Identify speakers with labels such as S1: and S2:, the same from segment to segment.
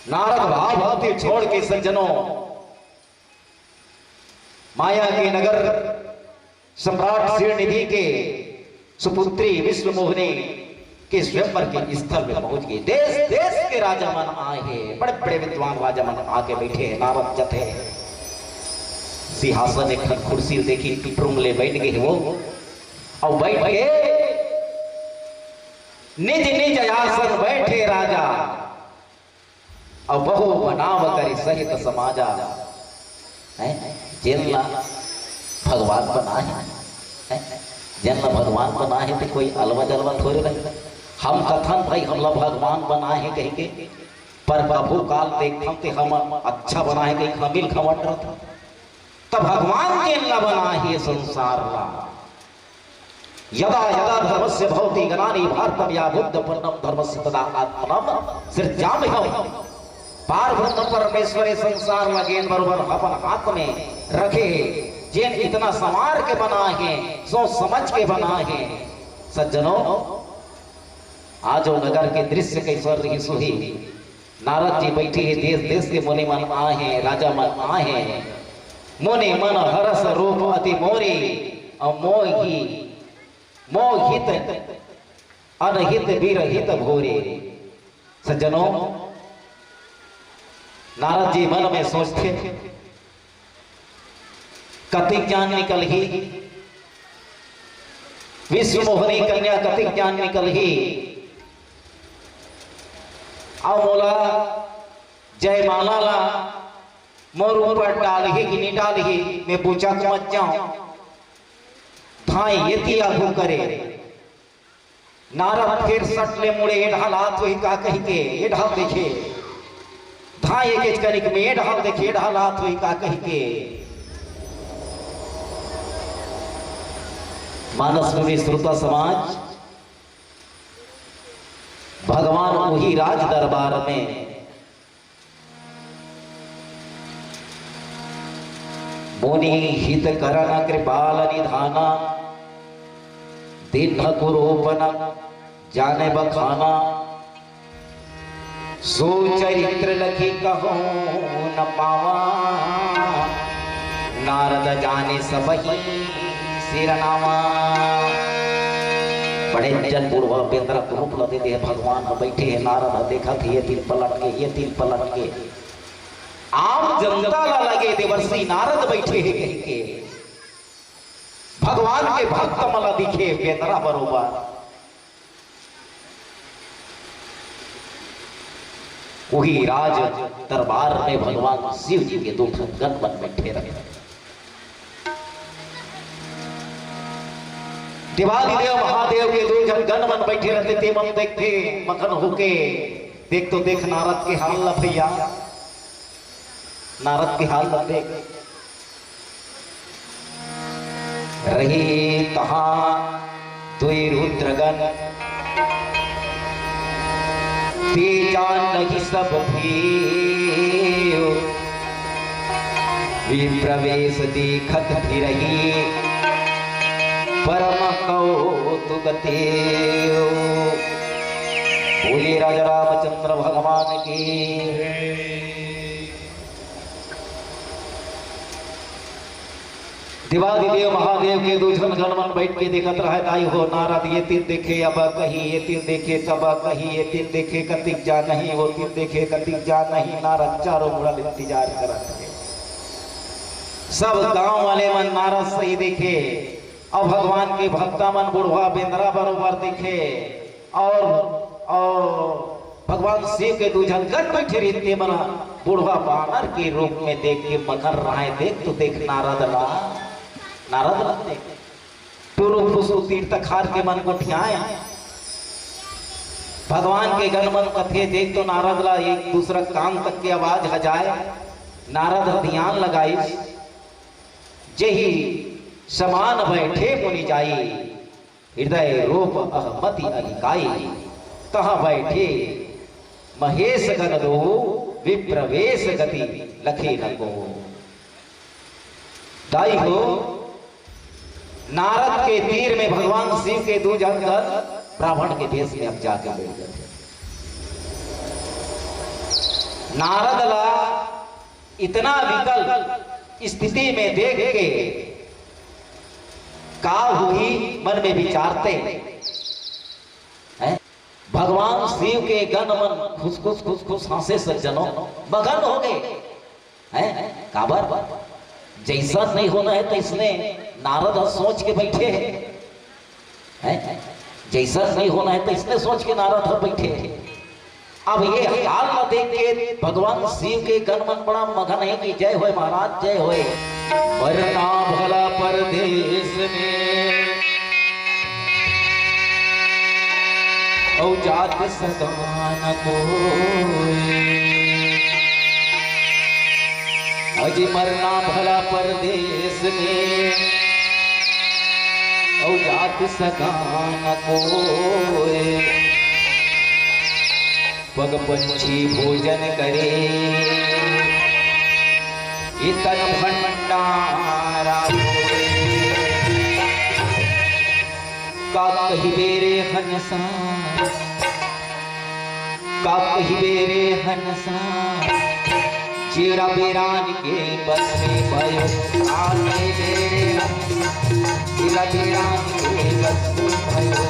S1: नारद भाव भावती छोड़ के सज्जनों माया के नगर सम्राट श्रीनिधि के सुपुत्री विश्व मोहिनी के स्वयंवर के स्थल में पहुंच गए। देश देश के राजा मन आए हैं, बड़े बड़े विद्वान राजा मन आके बैठे हैं। नारद जथे सिंहासन एक कुर्सी देखी टुटरुंगले बैठ गए वो, और बैठ गए निज निज आसन बैठे राजा, और बहु बनाव करी सहित समाजा। जिनला भगवान बना है, जिनला भगवान बना है तो कोई अलवा जलवा थोड़े रहे। हम कथन भाई हमला भगवान बना है कह के, पर कभू काल देखम ते हम अच्छा बना है कहीं खमिल खमट रहता, तब भगवान जिनला बना है संसार ला। यदा यदा धर्मस्य भवति गणानि भारतम या बुद्ध पूर्णम धर्मस्य तदा आत्मनम सृजाम्यहम्। पार ब्रह्म परमेश्वर संसार लगेन बरोबर अपन हाथ में रखे, जिन इतना संवार के बना है, सोच समझ के बना है। सज्जनों आज नगर के दृश्य कैसा रही सुही। नारद जी बैठे हैं, देश देश के मुनि मन आए हैं, राजा मन आए हैं। मुनि मन हरस रूप अति मोरी, और मोहित अनहित विरहित भोरे। सज्जनों नारद जी मन में सोचते कतिक ज्ञान निकल ही, विश्व मोहनी कन्या कतिक ज्ञान निकल ही। आओ मोला जयमाला ला मोर ऊपर डाल ही कि नहीं डाल ही, मैं पूछा तो मत जाऊं धाई ये आगू करे। नारद फिर सटले मुड़े ये ढालात हुई का कही के, ये ढाल देखे धाई एक कनिक में ये ढाल देखे, ढालात हुई का कही के। मानस में श्रोता समाज भगवान वही राज दरबार में मुनि हित करण कृपाल निधाना, दीन कुरूपन जाने बखाना। सो चरित्र लखी कहो न पावा, नारद जाने सबही सिरनावा। बड़े जन पूर्व बेंद्र रूप लदे दे भगवान बैठे हैं। नारद देखा थे ये तिल पलट के आम जनता ला लगे देवर्षि नारद बैठे हैं कहीं के। भगवान के भक्त मला दिखे बेंद्रा बरोबर। वही राज दरबार में भगवान शिव जी के दो गण बन बैठे रहे। देवादिदेव महादेव के दो जन गण बन बैठे रहते थे। मन देखते मगन होके, देख तो देख नारद के हाल ला भैया, नारद के हाल ला देख। रही तहां दुई रुद्रगण, तेजा नहीं सब भी प्रवेश देखत भी रही, परम कौतुक तेओ। बोले राजा रामचंद्र भगवान की। देवादिदेव महादेव के दो जन गणमन बैठ के देखत रहे। आई हो नारद ये तीर देखे अब कहीं, ये तीर देखे तब कहीं, ये तीर देखे कतिक जा नहीं, वो तीर देखे कतिक जा नहीं। नारद चारों मुड़ल इंतजार करत है। सब गांव वाले मन नारद सही देखे, और भगवान के भक्ता मन बुढ़वा बेंद्रा बरोबर देखे, और भगवान शिव के दो जन गण बैठे रहते मना बुढ़वा बानर के रूप में देख के मकर रहा है। देख तो देख नारद ला देख टुरु फुसु तीर्थ खार के मन को ठियाए। भगवान के गण मन कथे देख तो नारद ला एक दूसरा कान तक की आवाज हजाए। नारद ध्यान लगाई, जही समान बैठे मुनि जाई, हृदय रूप अहमति अलिकाई। तहाँ बैठे महेश गण दो, विप्रवेश गति लखे न को। दाई हो नारद के तीर में भगवान शिव के दो जन ब्राह्मण के देश में अब जाके बैठ गए। नारद ला इतना विकल स्थिति में देख के का हुई मन में विचारते हैं। भगवान शिव के गण मन खुश खुश खुश खुश हंसे सज्जनों मगन हो गए हैं। काबर जैसा नहीं होना है तो इसने नारद सोच के बैठे हैं। जैसा नहीं होना है तो इसने सोच के नारद बैठे हैं। अब ये हाल में देख के भगवान शिव के गण मन बड़ा मगन है कि जय होए महाराज जय होए। मरना भला परदेश में औ जात सदान कोई। अजी मरना भला परदेश में औ जात सदान कोई। पग पंछी भोजन करे इतन भंडारा का कहिबे रे हंसा का कहिबे रे हंसा। चेरा बेरान के बस में भयो आगे मेरे चेरा बेरान के बस में भयो।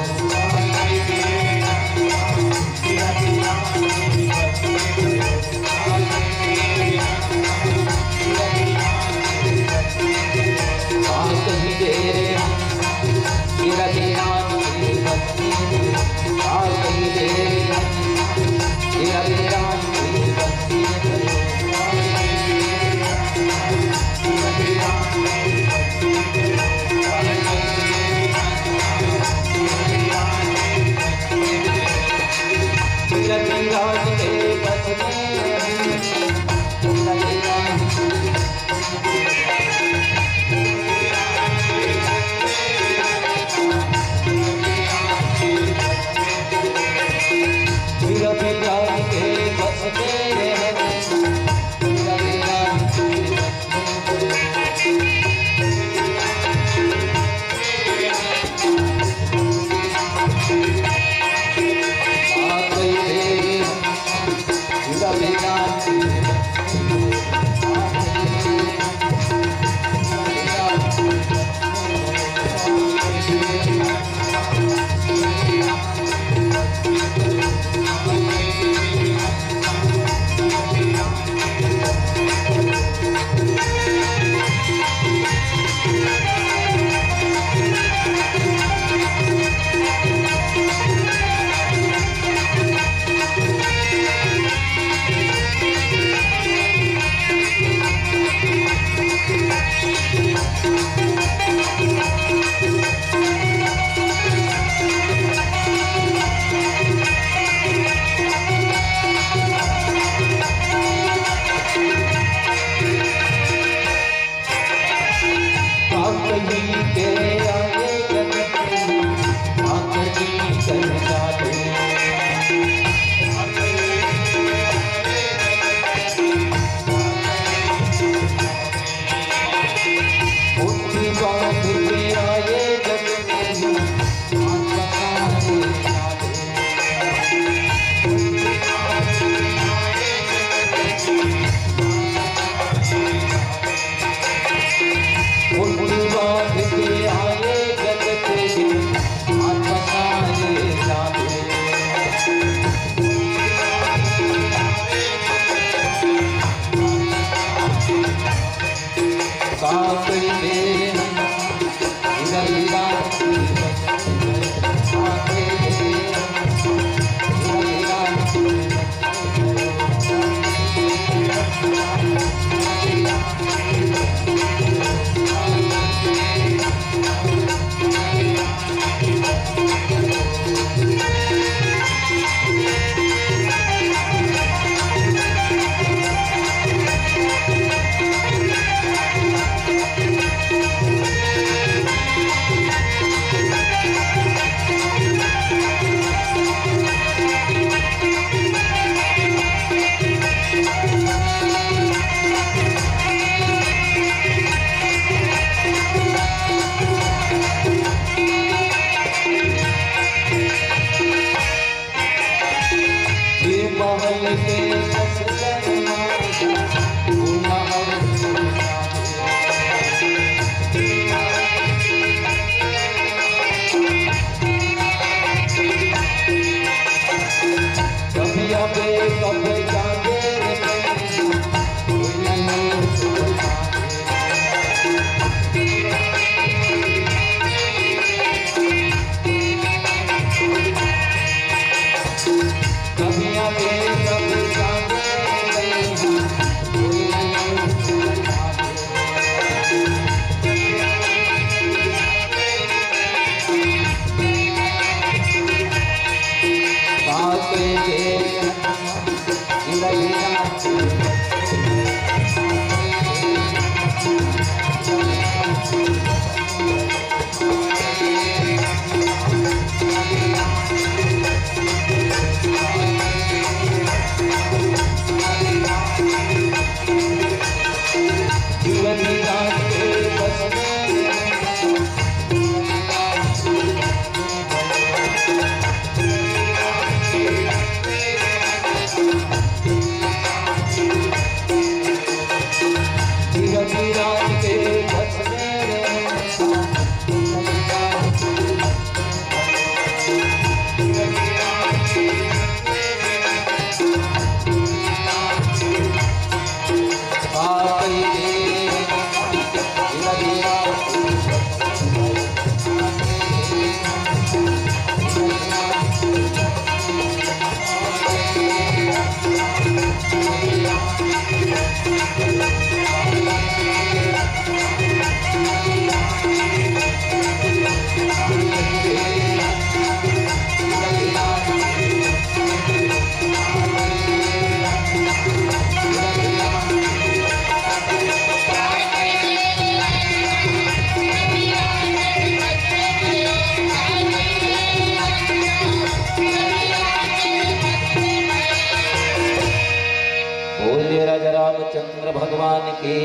S1: चंद्र भगवान के।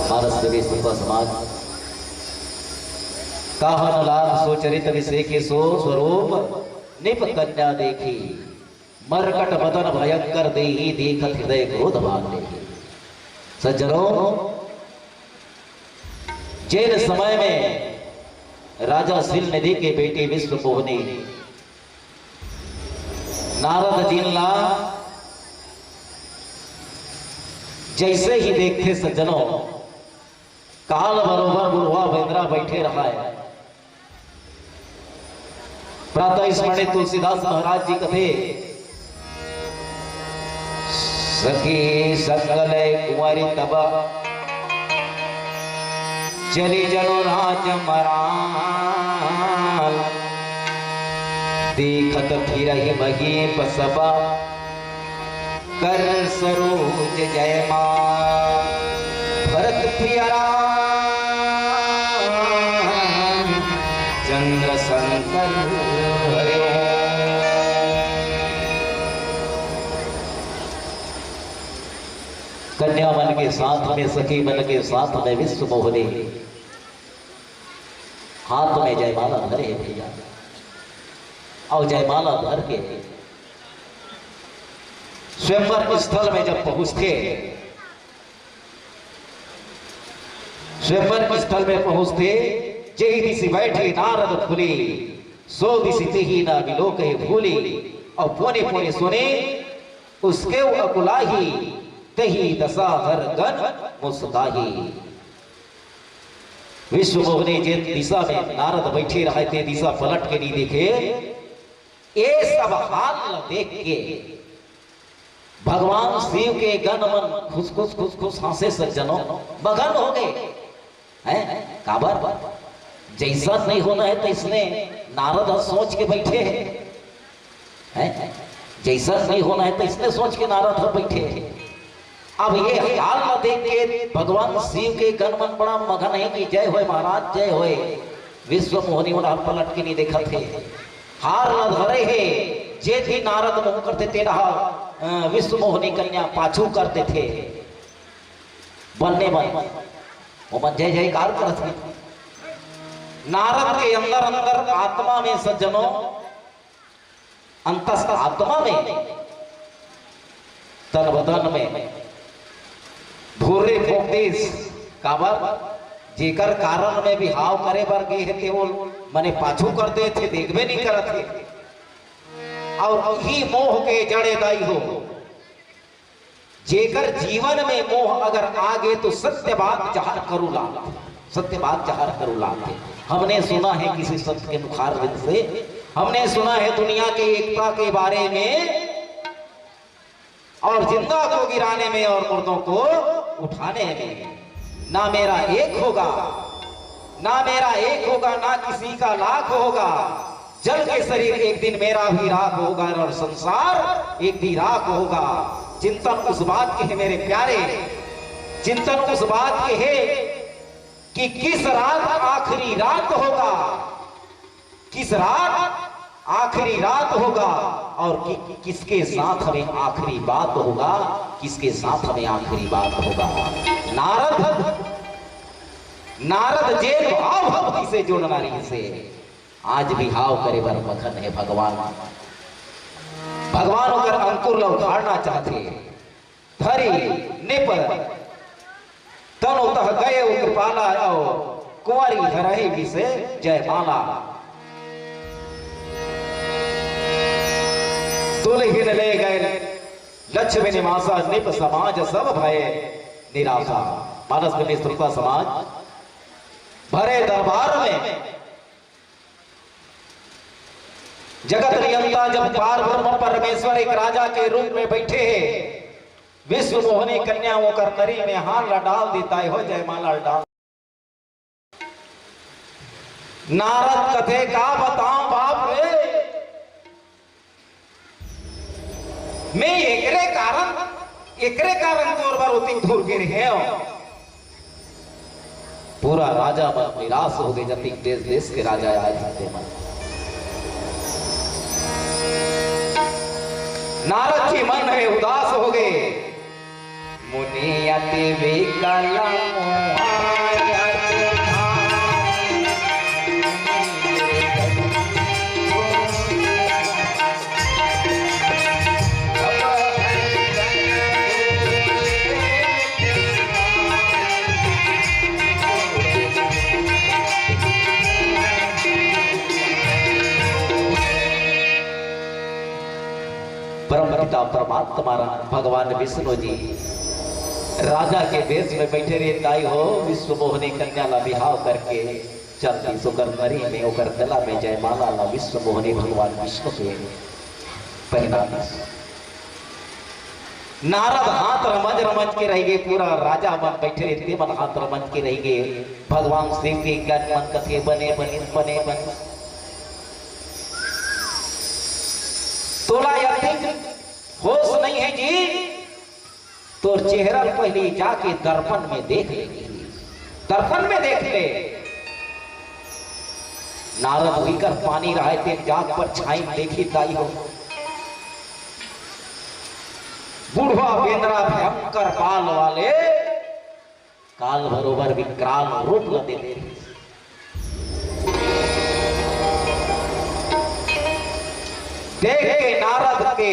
S1: मानस देवी समाज कहन लाग सो चरित विषय के सो स्वरूप निप कन्या देखी, मरकट बदन भयंकर देही देखत हृदय क्रोध भाग देखी। सज्जनों, जैन समय में राजा सिल निधि के बेटे विश्व मोहनी नारद जिनला जैसे ही देखते सज्जनों, काल बरोबर बुढ़वा बेंद्रा बैठे रहा है। प्रातः स्मरणित तुलसीदास महाराज जी कथे, सखी सकल कुंवारी तब चली जनो राज मराल, देखत फिर ही मही सबा कर सरोज जय मां। भरत प्रियरा चंद्र शंकर हरे। कन्या मन के साथ में, सखी मन के साथ में विश्व मोहनी हाथ में जयमाला धरे भैया, और जयमाला धर के स्वयंवर स्थल में जब पहुंचते, स्वयंवर स्थल में पहुंचते, जय दिशि बैठे नारद फूली, सो दिशि ही ना मिलो कहे भूली। और पोने पोने सुने उसके अकुलाही, तही दशा हर गन मुस्काही। विश्व मोहनी जिन दिशा में नारद बैठे रहे थे, दिशा पलट के नहीं देखे। ये सब हाल देख के भगवान शिव के गण मन खुश खुश खुश खुश हंसे सज्जनों मगन हो गए हैं। काबर जैसा नहीं होना है तो इसने नारद सोच के बैठे हैं, जैसा नहीं होना है तो इसने सोच के नारद बैठे हैं। अब ये हाल न देख के भगवान शिव के गण मन बड़ा मगन है कि जय होए महाराज जय होए। विश्व मोहनी पलट के नहीं देखा थे, हार न धरे है जे भी नारद मुंह करते थे रहा, विश्व मोहनी कन्या पाछू करते थे। बनने मन वो मन जय जयकार करते। नारद के अंदर अंदर आत्मा में सज्जनों, अंतस्थ आत्मा में, तन बदन में भूरे फोकदेश काबर जेकर कारण में भी हाव करे बर गए थे, वो मने पाछू करते थे, देखबे नहीं करते। और ही मोह के जड़े दाई हो, जेकर जीवन में मोह अगर आ गए तो सत्य बात जहर करू लाते, सत्य बात जहर करू लाते। हमने सुना है किसी सत्य के मुखारबिंद से, हमने सुना है दुनिया के एकता के बारे में, और जिंदा को गिराने में और मुर्दों को उठाने में। ना मेरा एक होगा, ना मेरा एक होगा, ना किसी का लाख होगा। जल के शरीर एक दिन मेरा भी राख होगा, और संसार एक दिन राख होगा। चिंतन उस बात के है मेरे प्यारे, चिंतन उस बात के है कि किस रात आखिरी रात होगा, किस रात आखिरी रात होगा, और किसके साथ हमें आखिरी बात होगा, किसके साथ हमें आखिरी बात होगा। नारद जेल भाव भक्ति से जुड़ना रही से आज भी हाव करे बर मखन है भगवान। भगवान अगर अंकुर उखाड़ना चाहते, धरी निप तन उतह गए कृपाला, कुंवारी धरही भी से जयमाला। तुलहीन ले गए लक्ष्मी निवासा, निप समाज सब भय निराशा। मानस में श्रोता समाज भरे दरबार में जगत नियंता जब पार ब्रह्म परमेश्वर एक राजा के रूप में बैठे हैं, विश्व मोहनी कन्या वो कर नरी में हाथ डाल देता है, हो जयमाला डाल। नारद कथे का बताऊं बाप रे, मैं एकरे कारण तोर बार उती दूर गिर है। पूरा राजा मन निराश हो गए, जब देश देश के राजा आए थे मन। नारद जी मन में उदास हो गए। मुनि अति विकल परमपिता परमात्मा भगवान विष्णु जी राजा के वेश में बैठे रहे। ताई हो विश्व मोहनी कन्या ला विवाह करके चलती सुकर मरी में ओकर गला में जयमाला ला विश्व मोहनी भगवान विष्णु के पहना। नारद हाथ रमज रमज के रह गए। पूरा राजा मन बैठे रहते मन हाथ रमज के रह गए। भगवान शिव के ज्ञान मन कथे बने बने बने बने तोला होश नहीं है जी। तो चेहरा पहले जाके दर्पण में देख ले। दर्पण में देख ले। नारद भीकर पानी रहे थे जाग पर छाई देखी। ताई हो बूढ़ा बेंद्रा भयंकर बाल वाले काल बरोबर विकराल रूप ल दे। देख के नारद के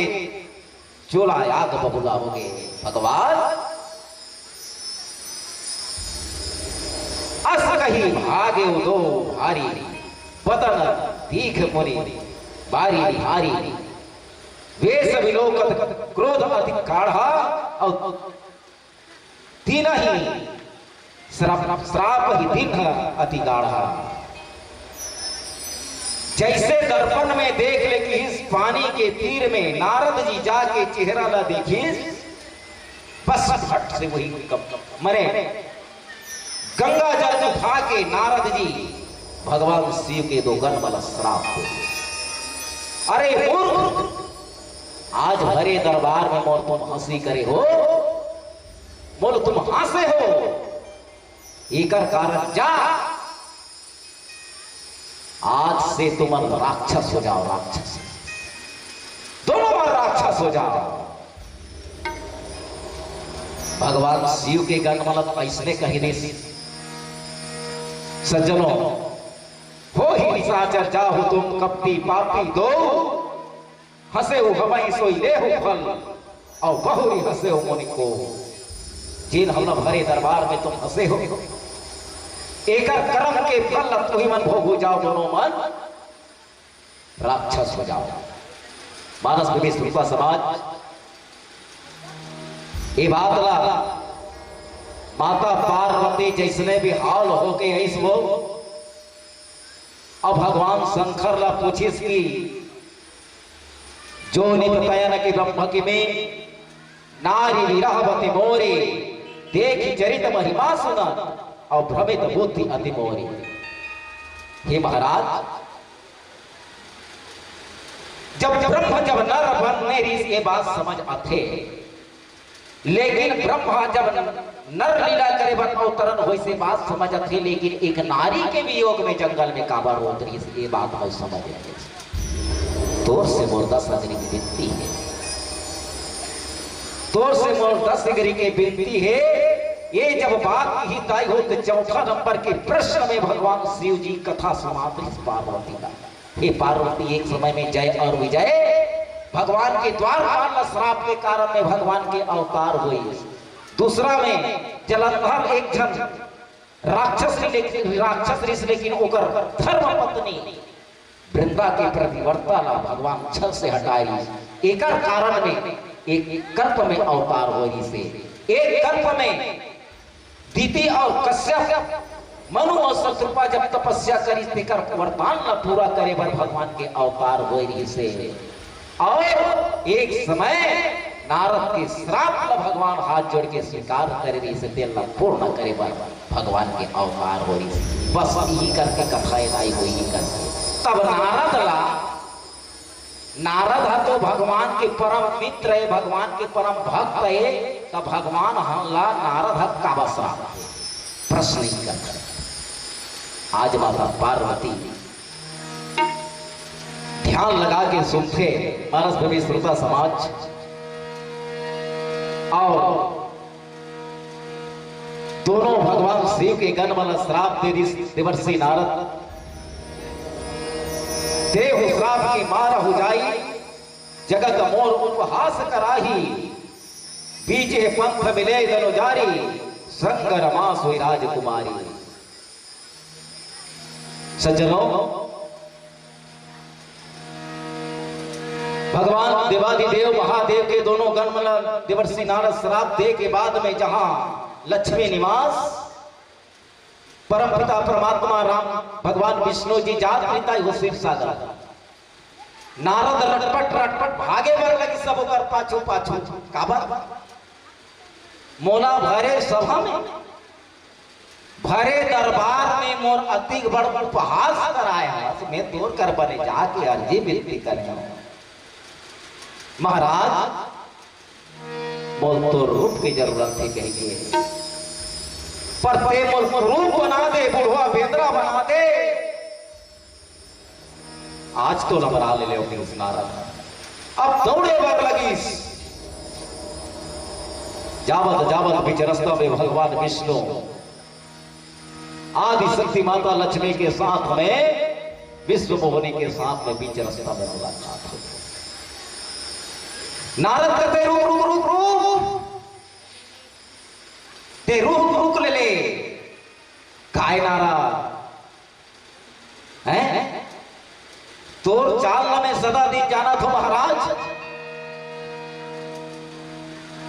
S1: चोला आग बबूला हो गए। भगवान अस कही भागे दो भारी बदन दीख मुनि बारी हारी वेश विलोकत क्रोध अति काढ़ा और तीन ही श्राप ही दिन अति गाढ़ा। जैसे दर्पण में देख ले कि इस पानी के तीर में नारद जी जाके चेहरा ला देखी बस फट से वही मरे। गंगा जल उठा के नारद जी भगवान शिव के दो गण वाला श्राप दे। अरे मूर्ख आज भरे दरबार में मोर तुम हंसी करे हो। बोल तुम हंसे हो एकर कारण जा आज से तुम राक्षस हो जाओ। राक्षस दोनों बार राक्षस हो जाओ। भगवान शिव के गण मतलब ऐसने कहने से सज्जनों हो ही निशाचर जाओ तुम कपटी पापी दो हंसे हो हवाई सोई ले हो फल और बहुरी हंसे हो मुनि को। जिन हम भरे दरबार में तुम हंसे हो एकर कर्म के फल तु ही मन भोग हो जाओ। दोनों मन राक्षस हो जाओ। मानस प्रवेश रूपा समाज ये बात ला माता पार्वती जैसने भी हाल हो के ऐस वो अब भगवान शंकर ला पूछिस की जो नहीं बताया न कि ब्रह्म की में नारी विरहवती मोरी देखी चरित महिमा सुना और भ्रमित बुद्धि अति मोरी। हे महाराज जब ब्रह्म जब नर बनने ये बात समझ आते लेकिन ब्रह्मा जब नर लीला करे बन अवतरण हो से बात समझ आते लेकिन एक नारी के वियोग में जंगल में काबर होती ये बात बहुत समझ आते। तोर से मोर 10 अग्नि की विनती है। तोर से मोर 10 अग्नि की विनती है। ये जब बात ही तय हो तो चौथा नंबर के प्रश्न में भगवान शिव जी कथा सुनाते इस पार्वती का। हे पार्वती एक समय में जय और विजय भगवान के द्वार श्राप के कारण में भगवान के अवतार हुए। दूसरा में जलंधर एक जन राक्षस लेकिन ओकर धर्म पत्नी वृंदा के प्रतिवर्ता ला भगवान छल से हटाई। एक कारण में एक कल्प में अवतार हुई से एक कल्प में दीति और कश्यप मनु और शत्रुपा जब तपस्या करी तेकर वरदान ला पूरा करे बर भगवान के अवतार हुई से और एक समय नारद के श्राप ला भगवान हाथ जोड़ के स्वीकार करे रही से तेल ला पूर्ण करे बर भगवान के अवतार हुई से बस यही करके कथाएं लाई हुई करके तब नारद है तो भगवान के परम मित्र है भगवान के परम भक्त है तब भगवान हमला नारद है का बसरा प्रश्न नहीं करते। आज माता पार्वती ध्यान लगा के सुनते मानस भवी श्रोता समाज। और दोनों भगवान शिव के गण वाला श्राप दे देवर्षि नारद देव श्राप की मार हो जाई, जगत मोर उपहास कराही, बीजे पंथ मिले दनो जारी, संग रमा सोई राजकुमारी। सज्जनों, भगवान देवादिदेव महादेव के दोनों गण देवर्षि नारद श्राप दे के बाद में जहां लक्ष्मी निवास परम पिता परमात्मा राम भगवान विष्णु जी जात पिता हो शिव सागर, नारद रटपट रटपट भागे बर लगी सब ओकर पाछू पाछू। काबर मोला भरे सभा में भरे दरबार में मोर अति बड़ उपहास कराया, मैं तोर कर बने जाके अर्जी विनती कर महाराज, बोल तो रूप की जरूरत थी कहिए, पर ते मोल रूप बना दे, बुढ़वा बेदरा बना दे। आज तो लबरा ले ले उस नारद, अब दौड़े बर लगी। जावत जावत बीच रास्ता में भगवान विष्णु आदि शक्ति माता लक्ष्मी के साथ में विश्व मोहिनी के साथ में बीच रास्ता में मुलाकात हो। नारद कहते रुक रुक रुक रुक, ते रुक रुक ले ले। काय नारद हैं, तोर चाल में सदा दिन जाना था महाराज।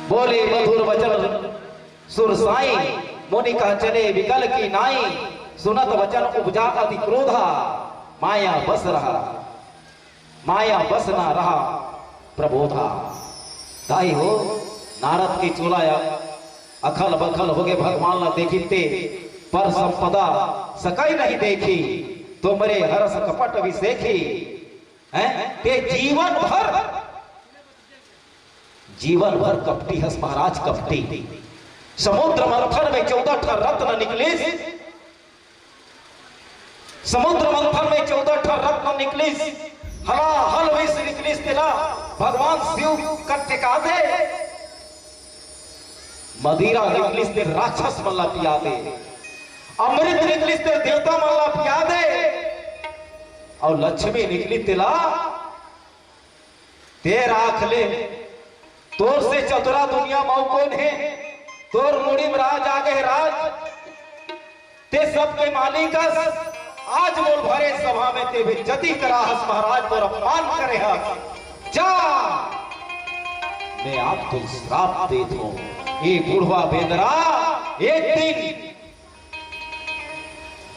S1: बोले मधुर वचन सुर साई, मुनि का चले विकल की नाई, सुनत वचन उपजा अति क्रोधा, माया बस रहा माया बस ना रहा प्रबोधा। दाई हो नारद की चोलाया अखल बखल हो गए, भगवान न देखीते पर संपदा सकई नहीं देखी, तो मरे हरस कपट भी देखी हैं, ते जीवन भर कपटी हस महाराज कपटी। समुद्र मंथन में 14 रत्न निकले, समुद्र मंथन में 14 रत्न निकली, हला हल विष निकली तेरा भगवान शिव कट्टे का दे, मदिरा निकली ते राक्षस मल्ला पिया दे, अमृत निकली ते देवता मल्ला पिया दे, और लक्ष्मी निकली तेला ते राख ले। तोर से चतुरा दुनिया माऊ कौन है, तोर मुड़ी में राज आ गए राज, ते सबके मालिक आज बोल भरे सभा में ते बेइज्जती करा हस महाराज, तोर अपमान करे हस। जा मैं आपको श्राप दे दूं, ये बुढ़वा बेदरा एक दिन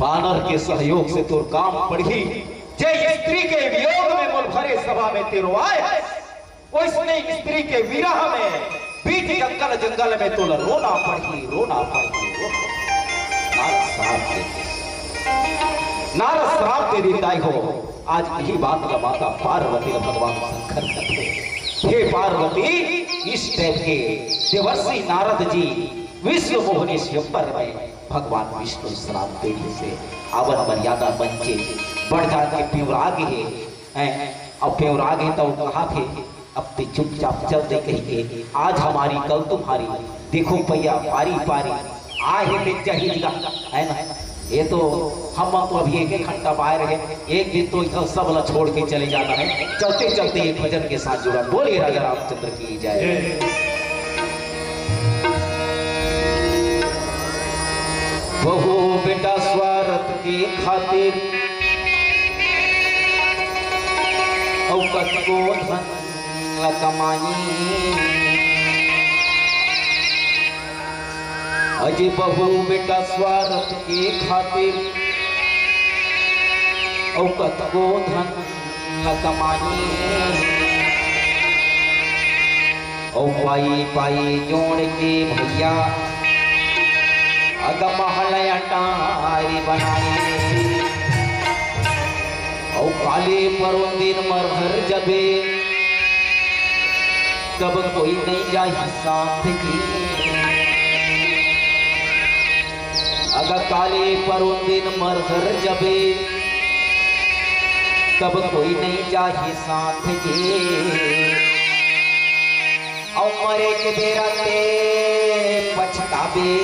S1: बानर के सहयोग से तोर काम पड़ी, जय स्त्री के वियोग में बोल भरे सभा में तेरो आए, उसने स्त्री के विरह में बीच जंगल जंगल में तो रोना पड़ी नारद श्राप दे देता हो। आज यही बात का माता पार्वती का भगवान शंकर कहते, हे पार्वती, इस टाइप के देवर्षि नारद जी विश्व मोहिनी स्वयंवर में भगवान विष्णु श्राप देने से अवर मर्यादा बच्चे बढ़ जाके प्योराग है, अब प्योराग है तो कहा थे अब ते चुपचाप चलते कहिए, आज हमारी कल तुम्हारी, देखो भैया पारी पारी आहे चाहिएगा है ना। ये तो हम तो अभी एक घंटा बाहर है, एक दिन तो इधर सब ला छोड़ के चले जाना है, चलते चलते एक भजन के साथ जुड़ा। बोलिए राजा रामचंद्र की जय। बहु बेटा स्वार्थ के खातिर औकत को धन कमाई, अजय बहु बेटा स्वार्थ के खातिर औकत को धन कमाई, और पाई पाई जोड़ के भैया अग महल अटारी बनाई, और काले परवंदिन मरहर जबे कब कोई नहीं जाए साथ की, अगर काले परवंदिन मरहर जबे तब कोई नहीं जाही साथ जी और मरे के बेरा ते पछतावे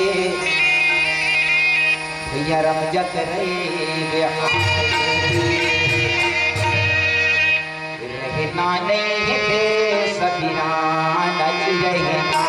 S1: भैया रमजत रहे रहना नहीं है सबीरा नच रहना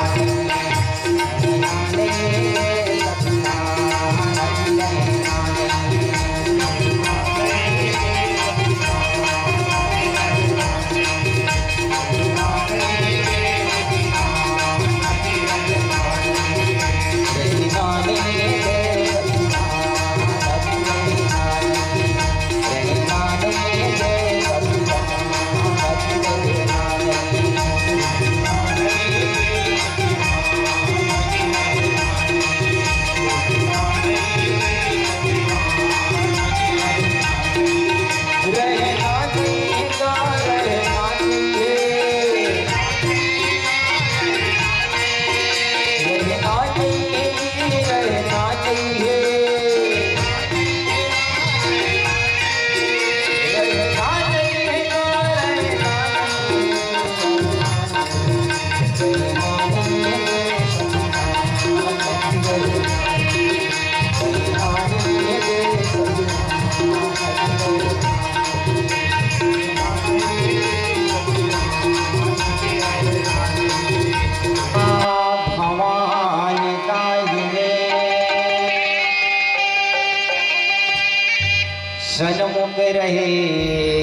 S1: सन्मुख रहे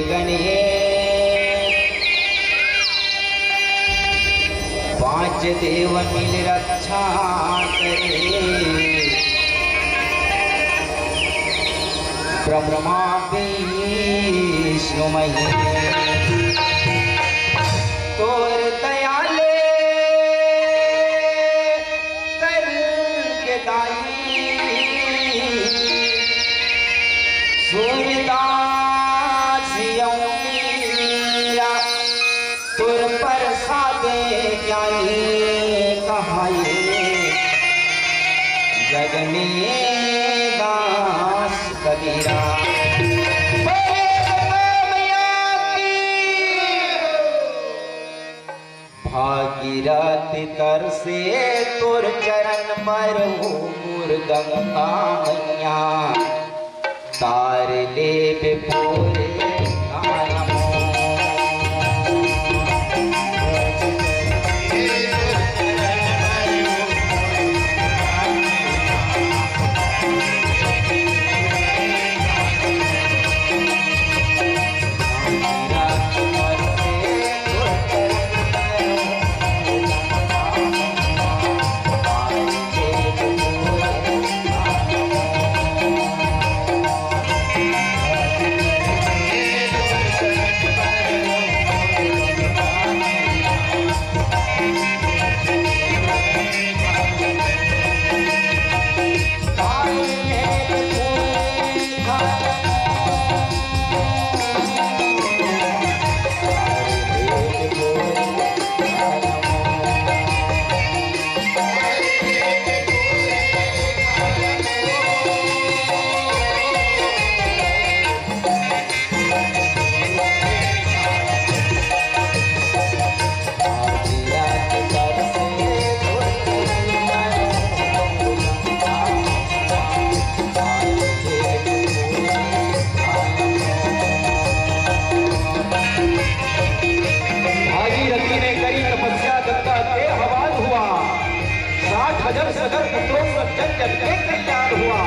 S1: गणे पांच देव मिल रक्षा करे ब्रह्मा विष्णु महेश तोर दयाले कर के दाई सूरदास यौमीरा तुर पर सादे ज्ञानी कहाए जग में दास कबीरा भागीरथ कर से तुर चरण पर गंगा मैया तार ले बेपोरे सगर पुत्रों सज्जन जब के कल्याण हुआ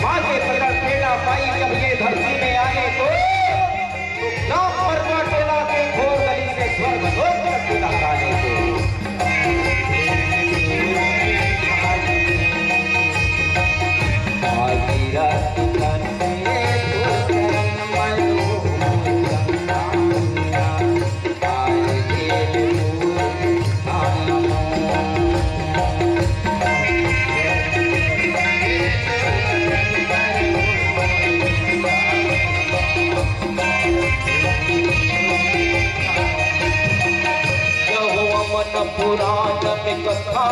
S1: माँ के प्रकट प्रेरणा पाई जब ये धरती में आए तो गांव परवा टोला के घोर गली से स्वर्ग लोक तक दिखाने को भागीरथ कर से पुराण में कथा